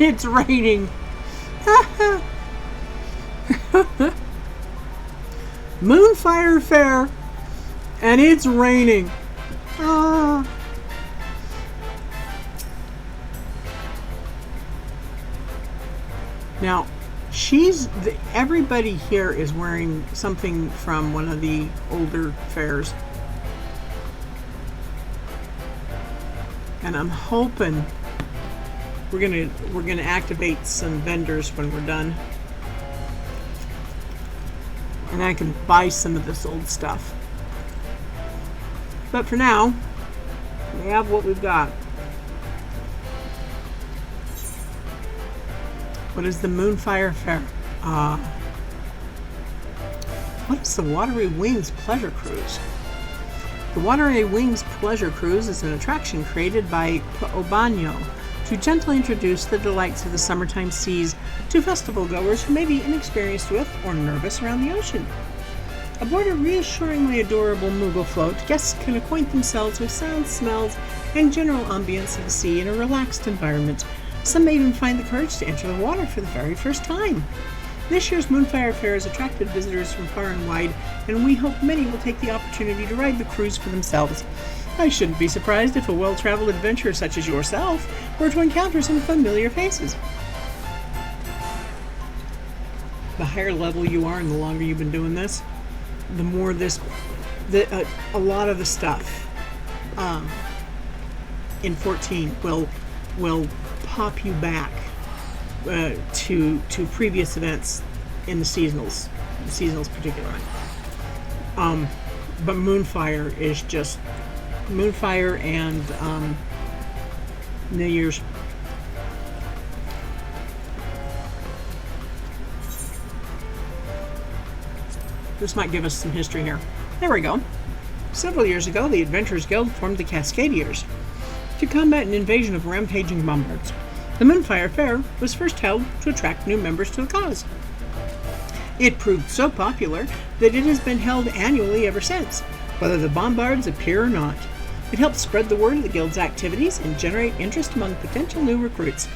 it's raining. Moonfire Fair, and it's raining. Now, everybody here is wearing something from one of the older fairs. And I'm hoping we're gonna activate some vendors when we're done. And I can buy some of this old stuff. But for now, we have what we've got. What is the Moonfire Fair? What is the Watery Wings Pleasure Cruise? The Watery Wings Pleasure Cruise is an attraction created by Obanyo to gently introduce the delights of the summertime seas to festival goers who may be inexperienced with or nervous around the ocean. Aboard a reassuringly adorable Moogle float, guests can acquaint themselves with sounds, smells, and general ambience of the sea in a relaxed environment. Some may even find the courage to enter the water for the very first time. This year's Moonfire Fair has attracted visitors from far and wide, and we hope many will take the opportunity to ride the cruise for themselves. I shouldn't be surprised if a well-traveled adventurer such as yourself were to encounter some familiar faces. The higher level you are and the longer you've been doing this, the more a lot of the stuff in 14 will pop you back to previous events in the seasonals particularly. But Moonfire is just Moonfire and New Year's. This might give us some history here. There we go. Several years ago, the Adventurers Guild formed the Cascadiers to combat an invasion of rampaging bombards. The Moonfire Fair was first held to attract new members to the cause. It proved so popular that it has been held annually ever since, whether the bombards appear or not. It helps spread the word of the Guild's activities and generate interest among potential new recruits.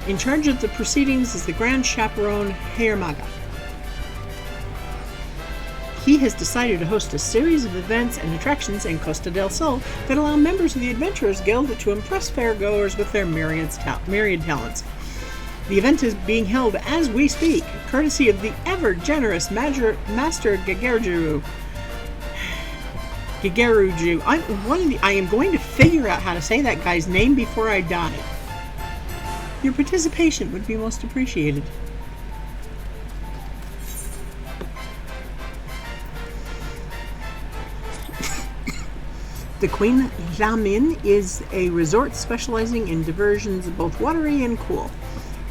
In charge of the proceedings is the Grand Chaperone Hayamaga. He has decided to host a series of events and attractions in Costa del Sol that allow members of the Adventurers Guild to impress fairgoers with their myriad talents. The event is being held as we speak, courtesy of the ever-generous Master Gigeruju. I am going to figure out how to say that guy's name before I die. Your participation would be most appreciated. The Queen Lamin is a resort specializing in diversions both watery and cool.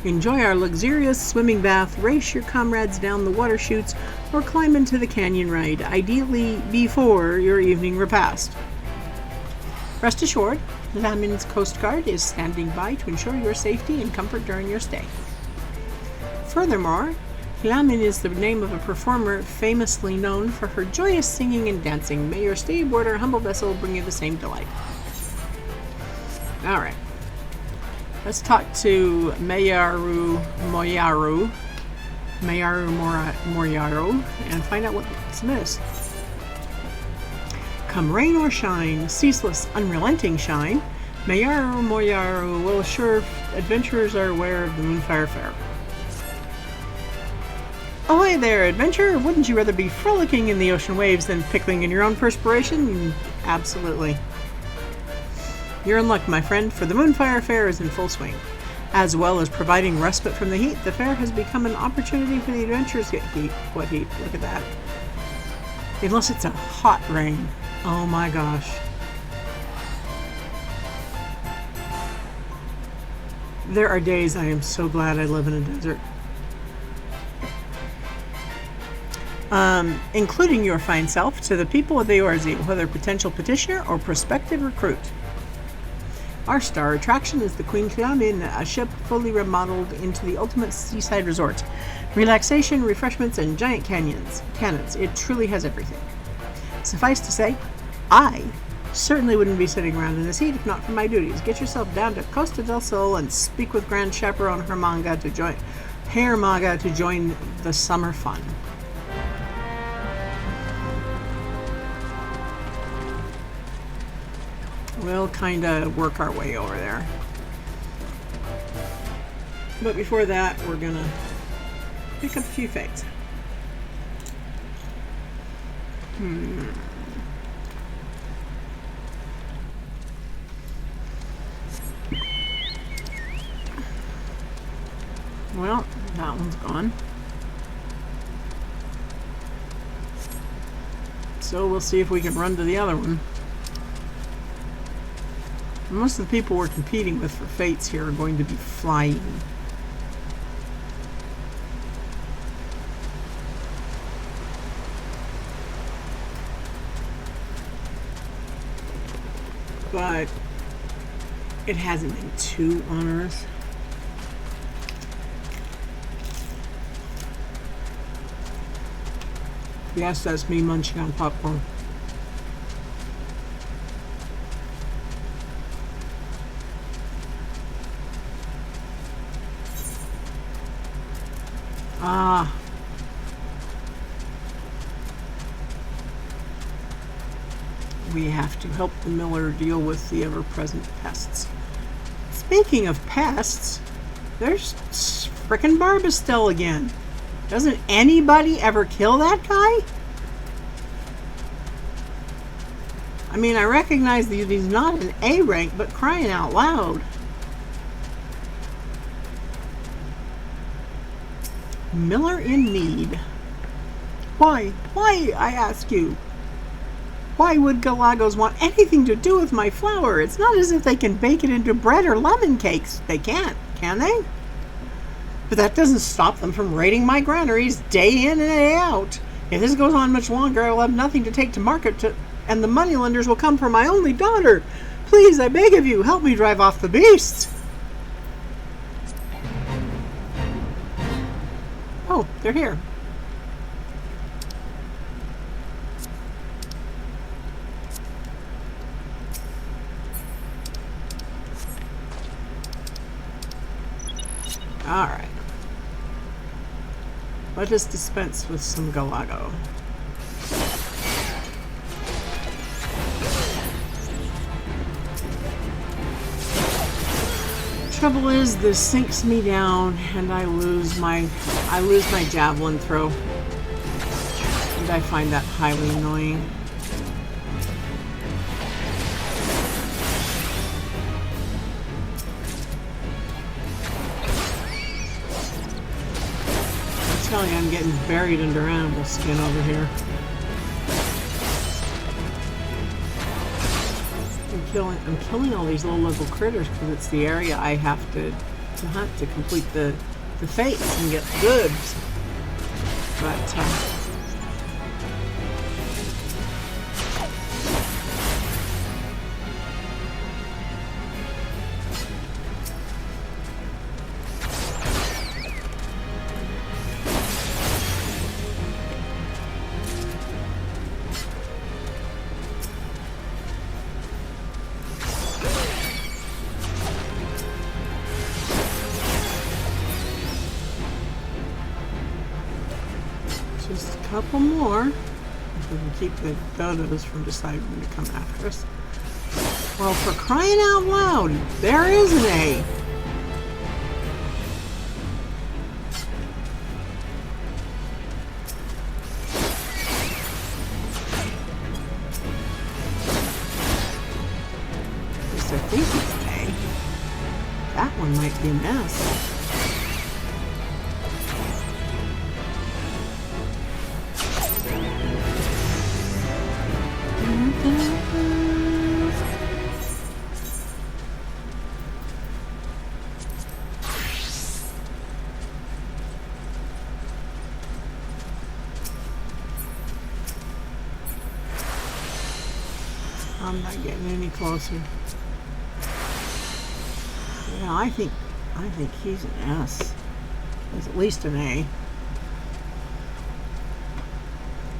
Enjoy our luxurious swimming bath, race your comrades down the water chutes, or climb into the canyon ride, ideally before your evening repast. Rest assured, Lamin's Coast Guard is standing by to ensure your safety and comfort during your stay. Furthermore, Lamin is the name of a performer famously known for her joyous singing and dancing. May your stay aboard our humble vessel bring you the same delight. Alright. Let's talk to Mayaru Moyaru, and find out what's amiss. Come rain or shine, ceaseless, unrelenting shine, Mayaru Moyaru will assure adventurers are aware of the Moonfire Fair. Ahoy there, adventurer! Wouldn't you rather be frolicking in the ocean waves than pickling in your own perspiration? Absolutely. You're in luck, my friend, for the Moonfire Fair is in full swing. As well as providing respite from the heat, the fair has become an opportunity for the adventurers to get heat. What heat? Look at that. Unless it's a hot rain. Oh my gosh. There are days I am so glad I live in a desert. Including your fine self to the people of the Orzi, whether potential petitioner or prospective recruit. Our star attraction is the Queen Lamin, a ship fully remodeled into the ultimate seaside resort. Relaxation, refreshments, and giant cannons. It truly has everything. Suffice to say, I Certainly wouldn't be sitting around in this heat if not for my duties. Get yourself down to Costa del Sol and speak with Grand Chaperone Hermanga to join the summer fun. We'll kind of work our way over there. But before that, we're going to pick up a few fates. Well, that one's gone. So we'll see if we can run to the other one. Most of the people we're competing with for fates here are going to be flying. But it hasn't been too onerous. Yes, that's me munching on popcorn. Ah. We have to help the miller deal with the ever-present pests. Speaking of pests, there's frickin' Barbastel again. Doesn't anybody ever kill that guy? I mean, I recognize that he's not an A rank, but crying out loud. Miller in need. Why, I ask you? Why would Galagos want anything to do with my flour? It's not as if they can bake it into bread or lemon cakes. They can't, can they? But that doesn't stop them from raiding my granaries day in and day out. If this goes on much longer, I will have nothing to take to market, and the moneylenders will come for my only daughter. Please, I beg of you, help me drive off the beasts. Oh, they're here. All right. Let us dispense with some Galago. Trouble is, this sinks me down, and I lose my javelin throw, and I find that highly annoying. I tell you, I'm getting buried under animal skin over here. I'm killing all these low-level critters because it's the area I have to hunt to complete the fates and get goods. But just a couple more. If we can keep the dodos from deciding to come after us. Well, for crying out loud, there is an A. At least I think it's an A. That one might be an S. I'm not getting any closer. Yeah, I think he's an S. He's at least an A.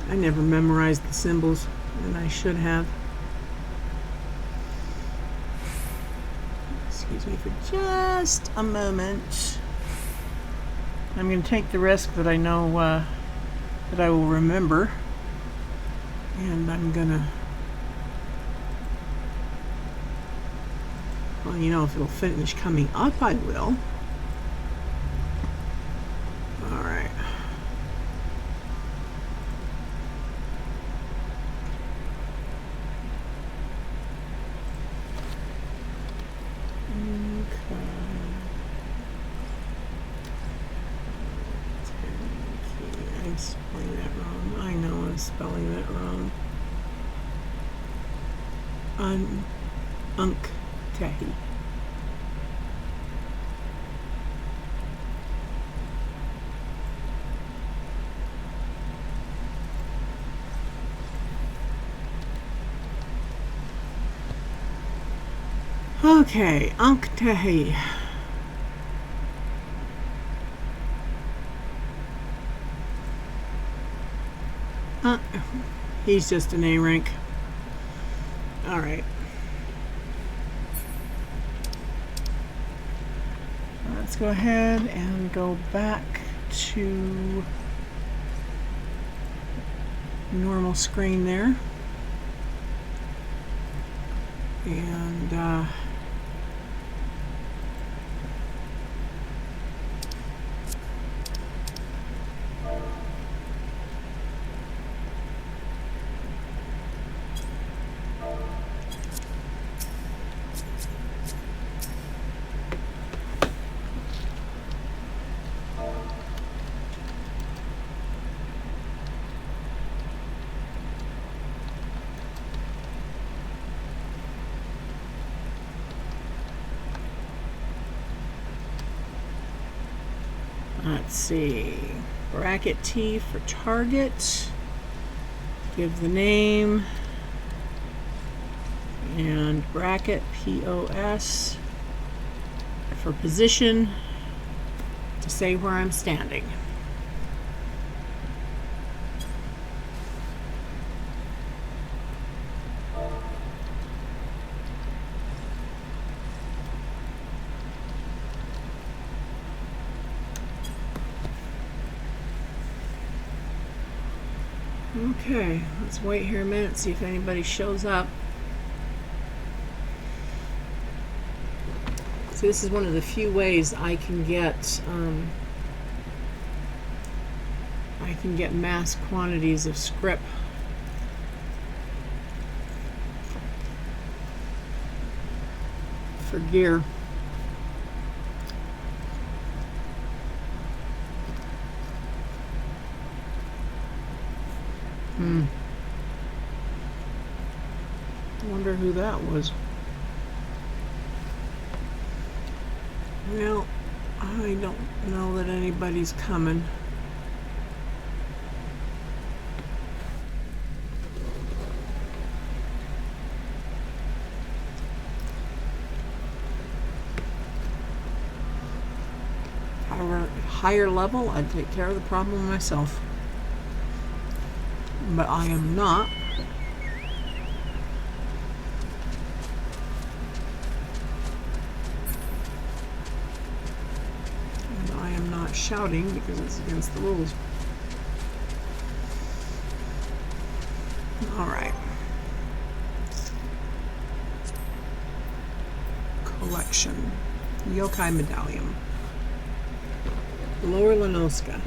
I never memorized the symbols, and I should have. Excuse me for just a moment. I'm going to take the risk that I know that I will remember. And I'm going to... Well, you know, if it'll finish coming up, I will. All right. I'm spelling that wrong. I know I'm spelling that wrong. Tehi. Okay, Tehi. He's just an A rank. All right. Let's go ahead and go back to normal screen there. And let's see, bracket T for target, give the name, and bracket POS for position to say where I'm standing. Okay, let's wait here a minute, see if anybody shows up. So this is one of the few ways I can get mass quantities of script for gear. I wonder who that was. Well, I don't know that anybody's coming. Higher level, I'd take care of the problem myself. But I am not. And I am not shouting because it's against the rules. All right. Collection. Yokai medallion. Lower Lenoska.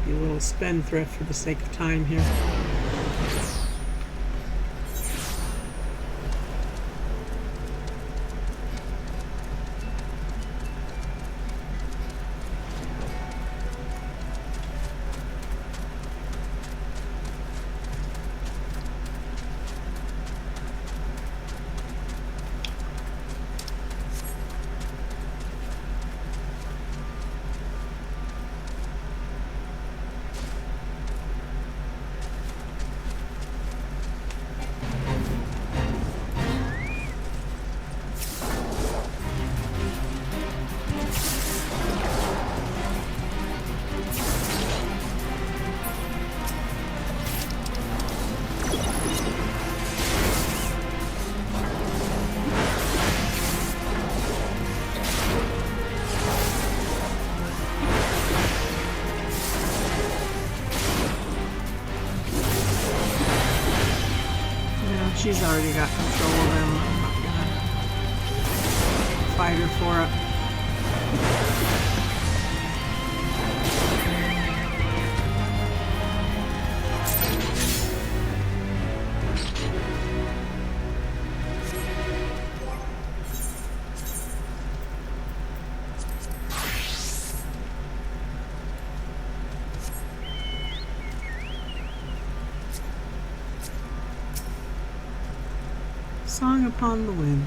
A little spendthrift for the sake of time here. She's already got control of him. I'm not gonna fight her for it. Song upon the wind.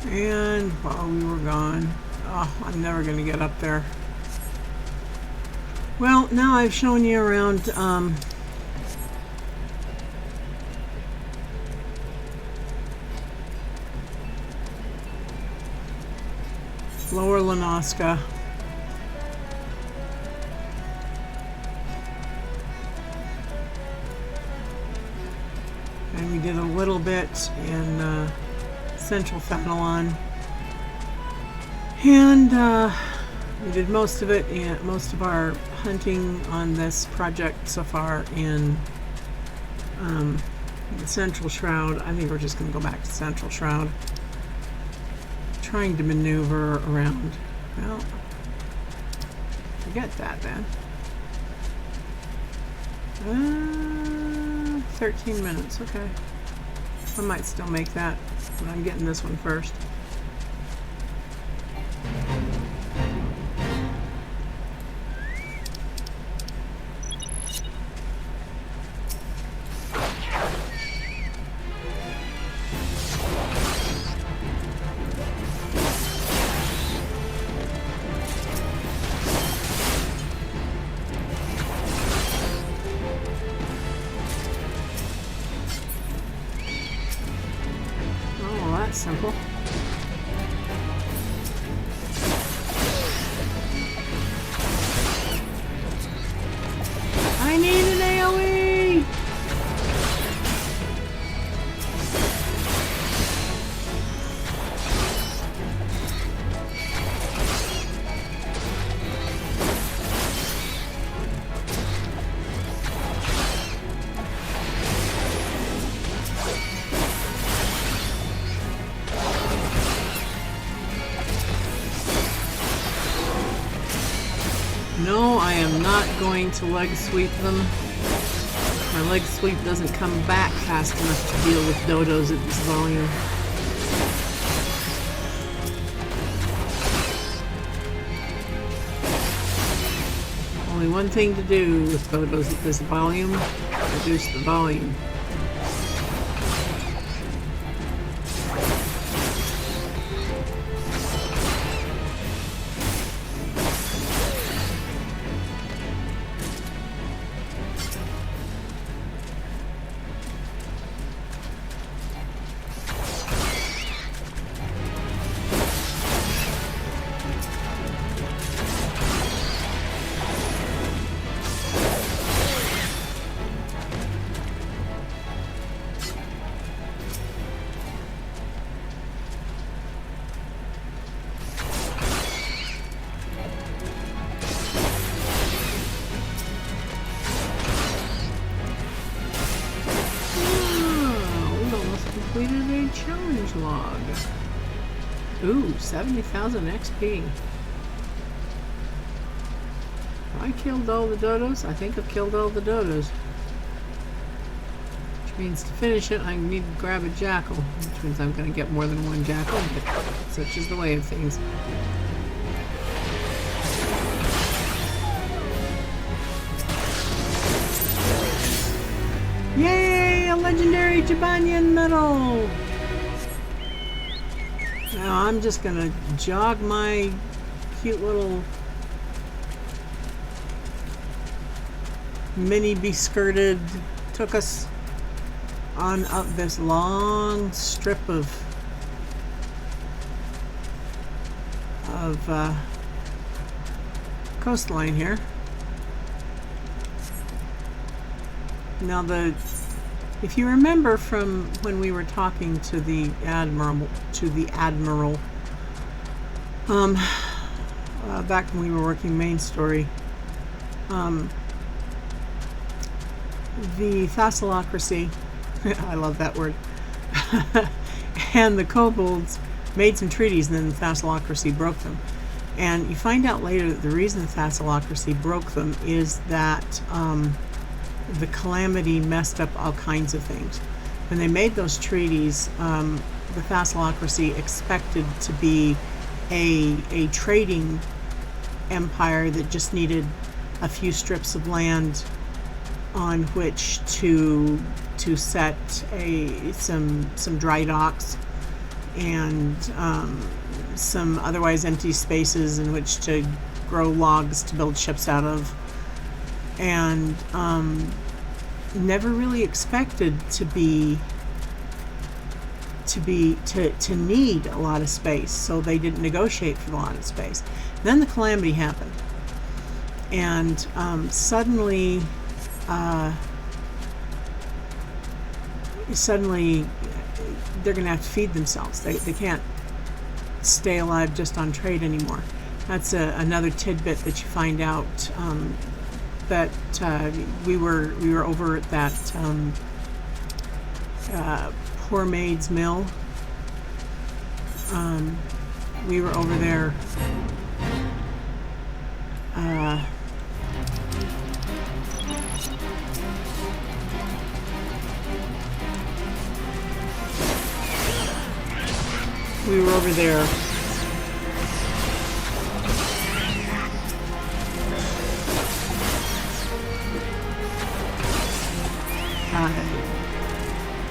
And while we were gone, oh, I'm never going to get up there. Well, now I've shown you around Lower Lenoska. And we did a little bit in Central Fenelon. And we did most of it, and most of our hunting on this project so far in the Central Shroud. I think we're just going to go back to Central Shroud. Trying to maneuver around. Well, forget that then. 13 minutes, okay. I might still make that, but I'm getting this one first. Simple. I need an AoE! No, I am not going to leg sweep them. My leg sweep doesn't come back fast enough to deal with dodos at this volume. Only one thing to do with dodos at this volume: reduce the volume. Completed a challenge log. Ooh, 70,000 XP. I killed all the dodos. I think I've killed all the dodos. Which means to finish it, I need to grab a jackal. Which means I'm going to get more than one jackal, but such is the way of things. Yay! A legendary Jabanian medal! Now I'm just gonna jog my cute little mini beskirted took us on up this long strip of of coastline here. Now if you remember from when we were talking to the admiral, back when we were working main story, the Thassalocracy, I love that word, and the kobolds made some treaties, and then the Thassalocracy broke them. And you find out later that the reason the Thassalocracy broke them is that the calamity messed up all kinds of things. When they made those treaties, the Thassalocracy expected to be a trading empire that just needed a few strips of land on which to set some dry docks and some otherwise empty spaces in which to grow logs to build ships out of, and never really expected to need a lot of space, so they didn't negotiate for a lot of space. Then the calamity happened, and suddenly they're going to have to feed themselves. They can't stay alive just on trade anymore. That's another tidbit that you find out, that we were over at that Poor Maid's Mill. We were over there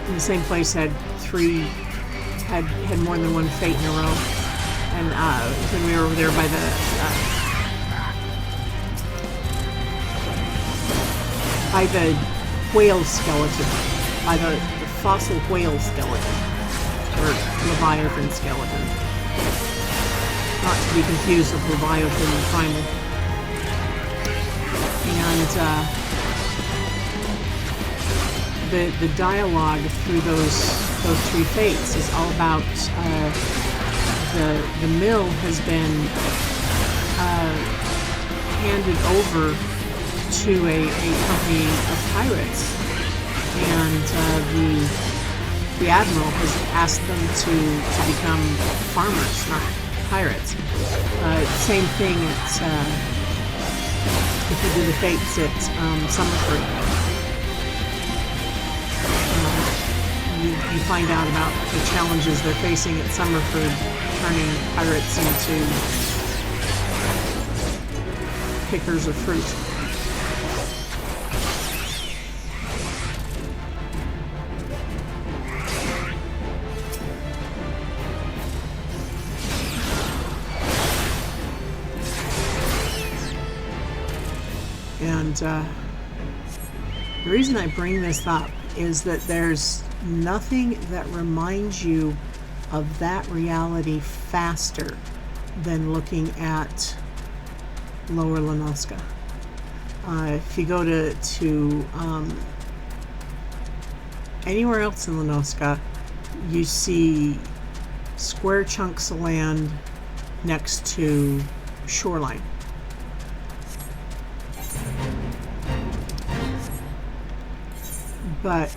in the same place, had more than one fate in a row. And when we were over there by the whale skeleton, by the fossil whale skeleton, or Leviathan skeleton, not to be confused with Leviathan and Primal. And the dialogue through those three fates is all about the mill has been handed over to a company of pirates, and the admiral has asked them to become farmers, not pirates. Same thing if you do the fates at Summerford. You find out about the challenges they're facing at Summerford, turning pirates into pickers of fruit. And the reason I bring this up is that there's nothing that reminds you of that reality faster than looking at Lower Lenoska. If you go to anywhere else in Lenoska, you see square chunks of land next to shoreline. But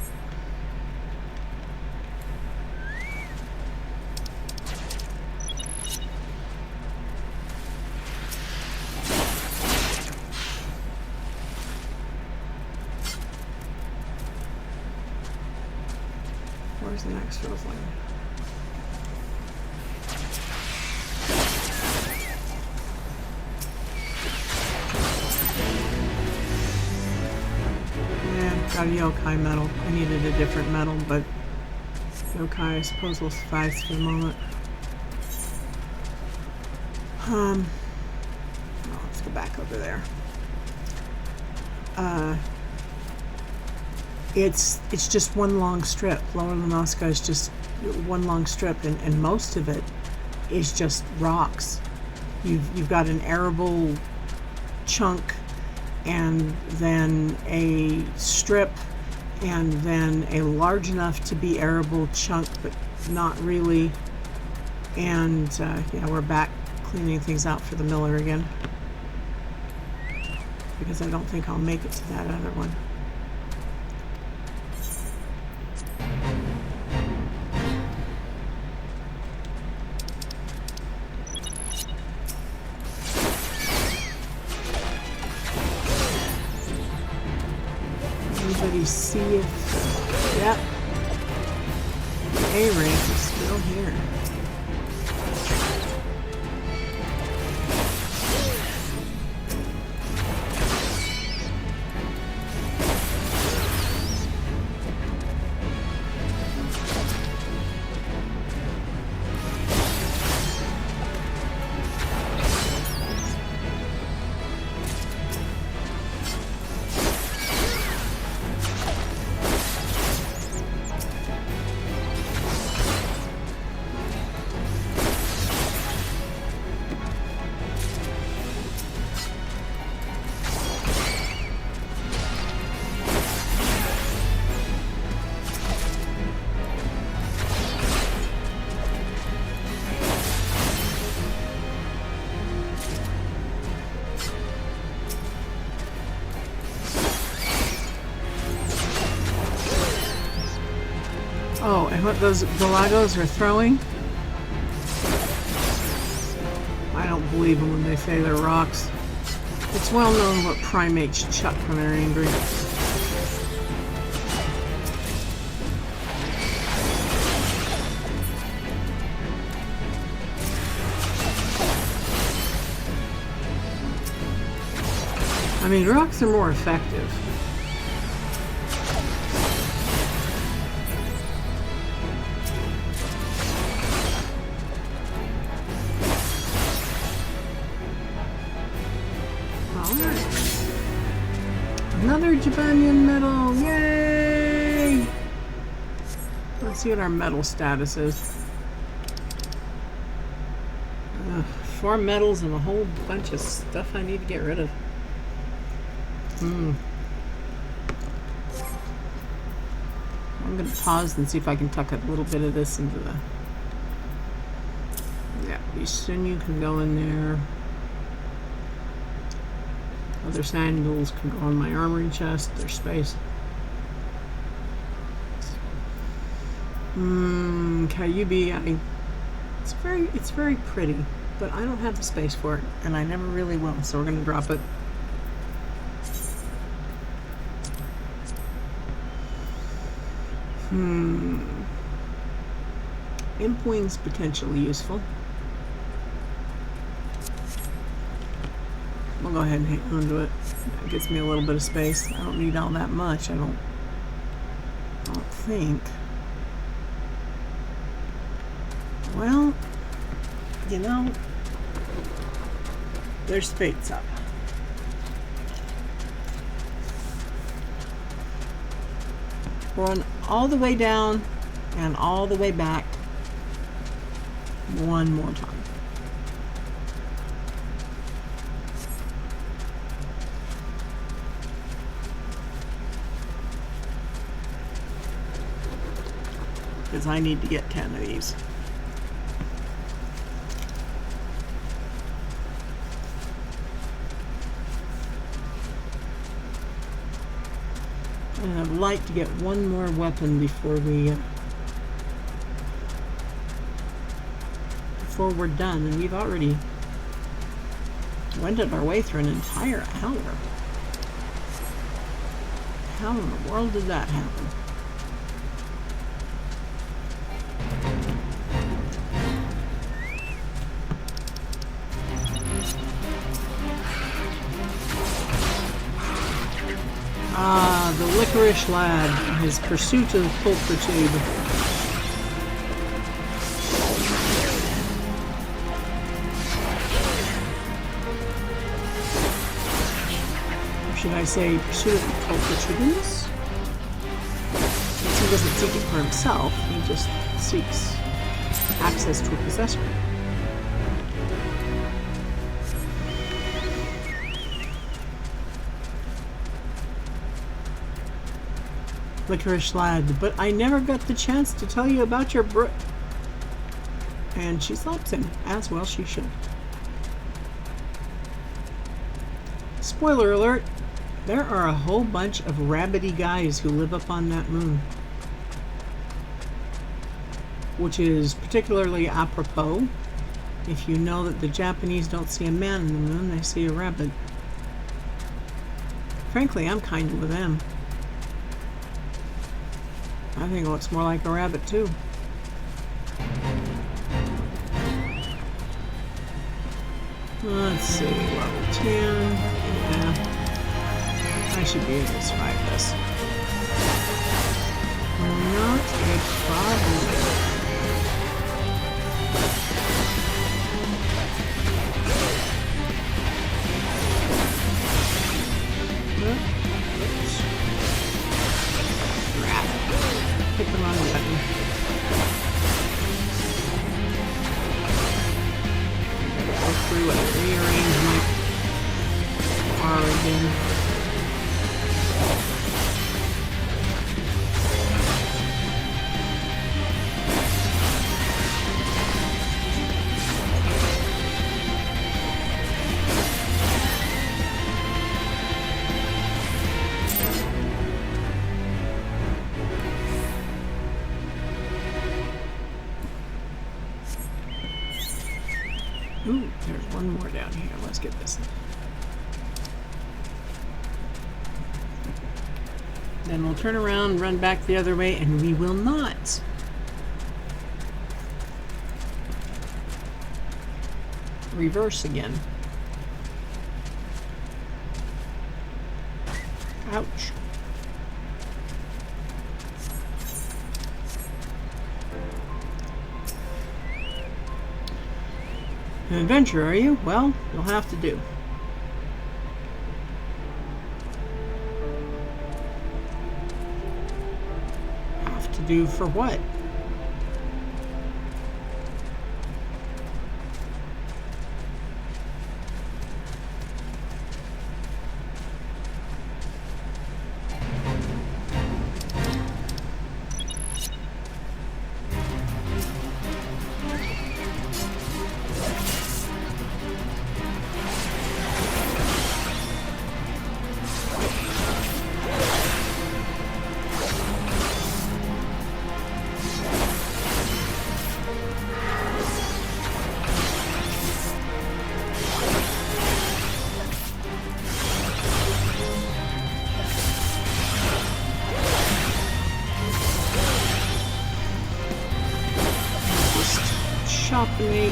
where's the next rose line? Got a Yokai medal. I needed a different medal, but Yokai I suppose will suffice for the moment. Let's go back over there. It's just one long strip. Lower Lenoska is just one long strip, and most of it is just rocks You've got an arable chunk, and then a strip, and then a large enough to be arable chunk, but not really. And yeah, we're back cleaning things out for the miller again, because I don't think I'll make it to that other one. Anybody see if... Yep. A rank is still here. Oh, and what those galagos are throwing? I don't believe them when they say they're rocks. It's well known what primates chuck when they're angry. I mean, rocks are more effective. Another Jabanian medal! Yay! Let's see what our medal status is. 4 medals and a whole bunch of stuff I need to get rid of. I'm going to pause and see if I can tuck a little bit of this into the... Yeah, sinew can go in there. Other sandals can go on my armory chest. There's space. Kyubi, it's very pretty, but I don't have the space for it, and I never really will, so we're gonna drop it. Imp wings potentially useful. We'll go ahead and hang on to it. That gets me a little bit of space. I don't need all that much. I don't think. Well, you know, there's fates up. Run all the way down and all the way back one more time. Because I need to get 10 of these. And I'd like to get one more weapon before we're done. And we've already wended our way through an entire hour. How in the world did that happen? The licorice lad, his pursuit of pulchritude. Or should I say, pursuit of pulchritude? Since he doesn't seek it for himself, he just seeks access to a possessor. Licorice Lad, but I never got the chance to tell you about your And she slaps him, as well she should. Spoiler alert, there are a whole bunch of rabbity guys who live up on that moon. Which is particularly apropos if you know that the Japanese don't see a man in the moon, they see a rabbit. Frankly, I'm kind of with them. I think it looks more like a rabbit too. Let's see, level 10. Yeah. I should be able to survive this. Not a problem. Oops. Crap. Hit the wrong button. Go through and rearrange my car again. Ooh, there's one more down here. Let's get this. Then we'll turn around, run back the other way, and we will not. Reverse again. Ouch. An adventure, are you? Well, you'll have to do. Have to do for what? Shopmate.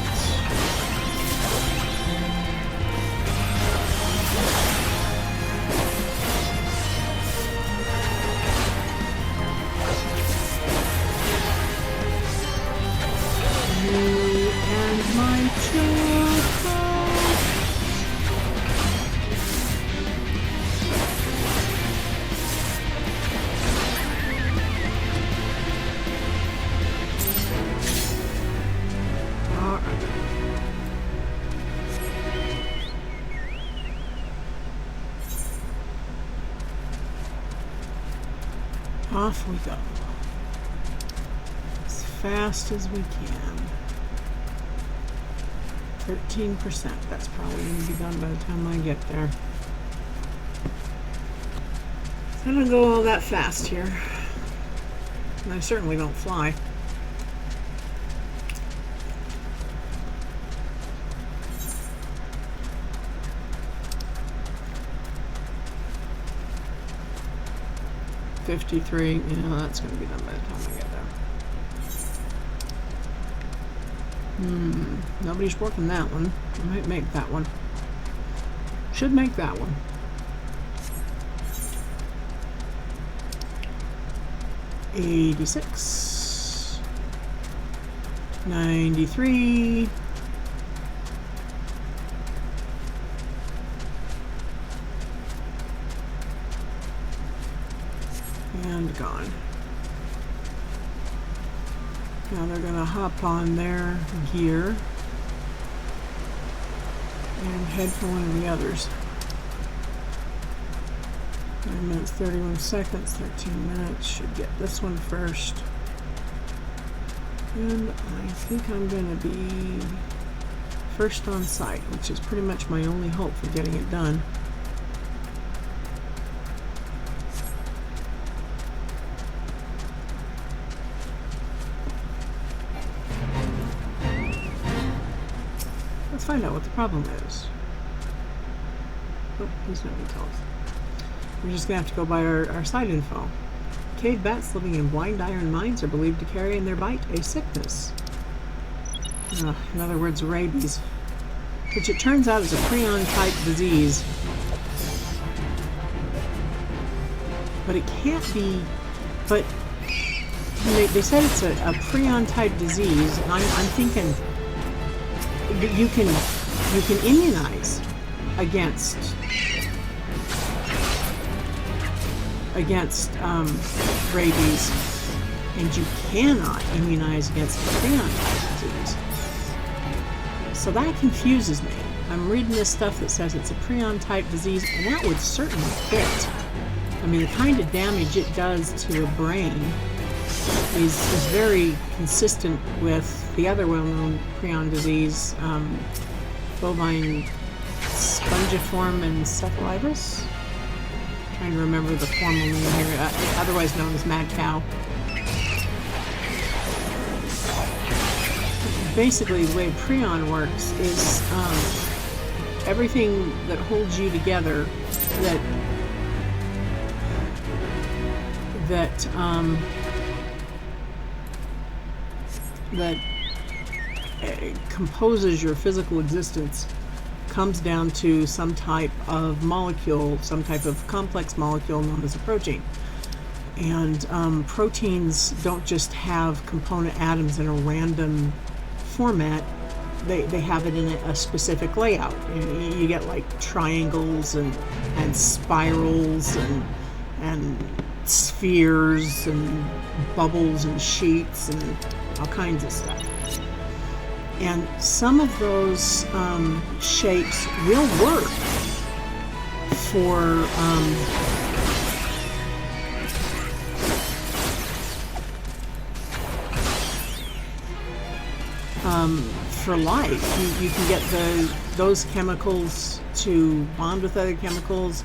Me and my children. Off we go. As fast as we can. 13%. That's probably going to be done by the time I get there. I don't go all that fast here. And I certainly don't fly. $53, that's going to be done by the time I get there. Nobody's working that one. I might make that one. Should make that one. $86. $93. And gone. Now they're going to hop on their gear and head for one of the others. 9 minutes, 31 seconds, 13 minutes. Should get this one first. And I think I'm going to be first on site, which is pretty much my only hope for getting it done. Let's find out what the problem is. Oh, he's not going to tell us. We're just going to have to go by our site info. Cave bats living in blind iron mines are believed to carry in their bite a sickness. In other words, rabies, which it turns out is a prion-type disease. But it can't be, but they said it's a prion-type disease, and I'm thinking that you can immunize against rabies, and you cannot immunize against the prion-type disease. So that confuses me. I'm reading this stuff that says it's a prion-type disease, and that would certainly fit. I mean, the kind of damage it does to a brain is very consistent with the other well-known prion disease, bovine spongiform encephalitis. Trying to remember the formal name here, otherwise known as mad cow. Basically, the way prion works is everything that holds you together that composes your physical existence comes down to some type of molecule, some type of complex molecule known as a protein. And proteins don't just have component atoms in a random format. They have it in a specific layout. You get like triangles and spirals and spheres and bubbles and sheets and all kinds of stuff. And some of those shapes will work for life. You can get those chemicals to bond with other chemicals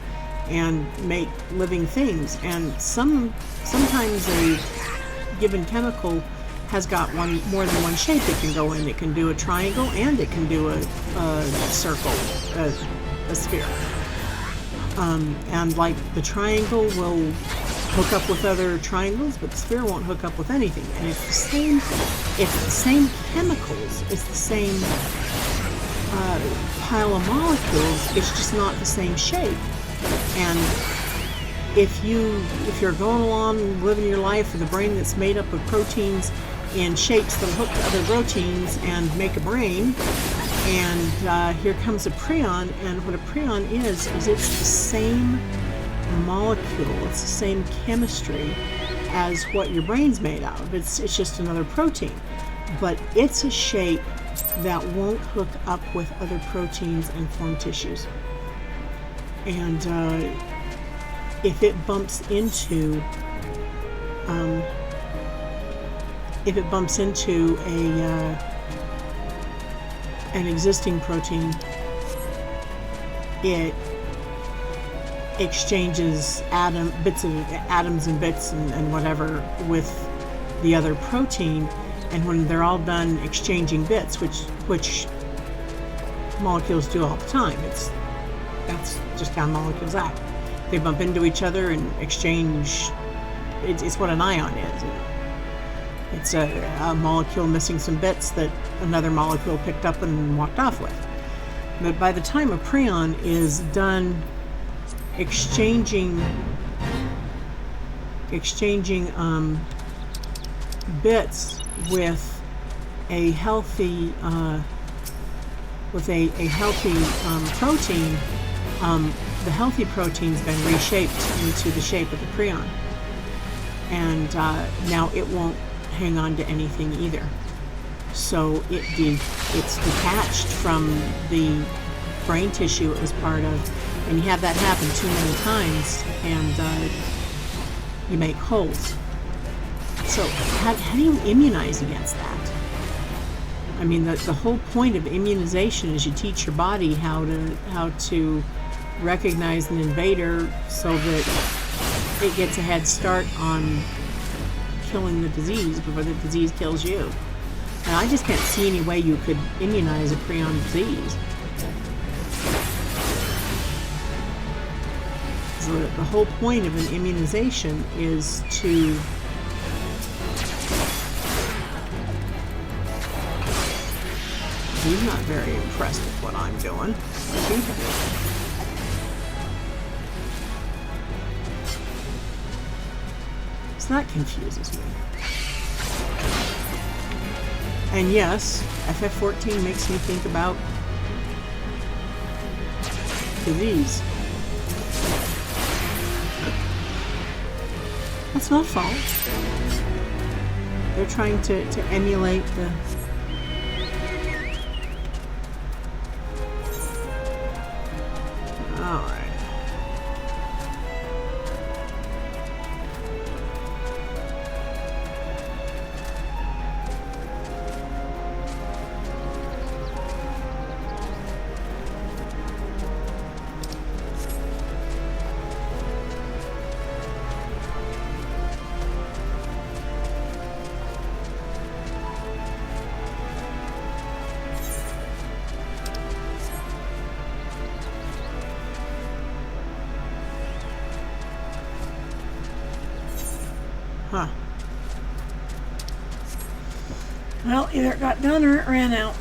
and make living things. And sometimes a given chemical has got more than one shape it can go in. It can do a triangle and it can do a circle, a sphere. And like the triangle will hook up with other triangles, but the sphere won't hook up with anything. And it's the same chemicals. It's the same pile of molecules. It's just not the same shape. And if you're going along living your life with a brain that's made up of proteins in shapes that hook to other proteins and make a brain, and here comes a prion, and what a prion is it's the same molecule, it's the same chemistry as what your brain's made out of. It's just another protein, but it's a shape that won't hook up with other proteins and form tissues. And if it bumps into an existing protein, it exchanges atoms and bits and whatever with the other protein, and when they're all done exchanging bits, which molecules do all the time, that's just how molecules act. They bump into each other and exchange. It's what an ion is. It's a molecule missing some bits that another molecule picked up and walked off with. But by the time a prion is done exchanging bits with a healthy protein, the healthy protein's been reshaped into the shape of the prion, and now it won't hang on to anything either. So it's detached from the brain tissue it was part of, And you have that happen too many times, and you make holes. So how do you immunize against that? I mean, the whole point of immunization is you teach your body how to recognize an invader so that it gets a head start on killing the disease before the disease kills you. And I just can't see any way you could immunize a prion disease. So the whole point of an immunization is to He's not very impressed with what I'm doing. So that confuses me. And yes, FF14 makes me think about disease. That's not fault. They're trying to emulate the alright. Huh. Well, either it got done or it ran out.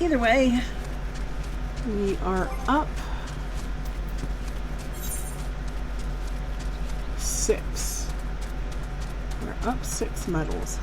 Either way, we are up 6. We're up 6 medals.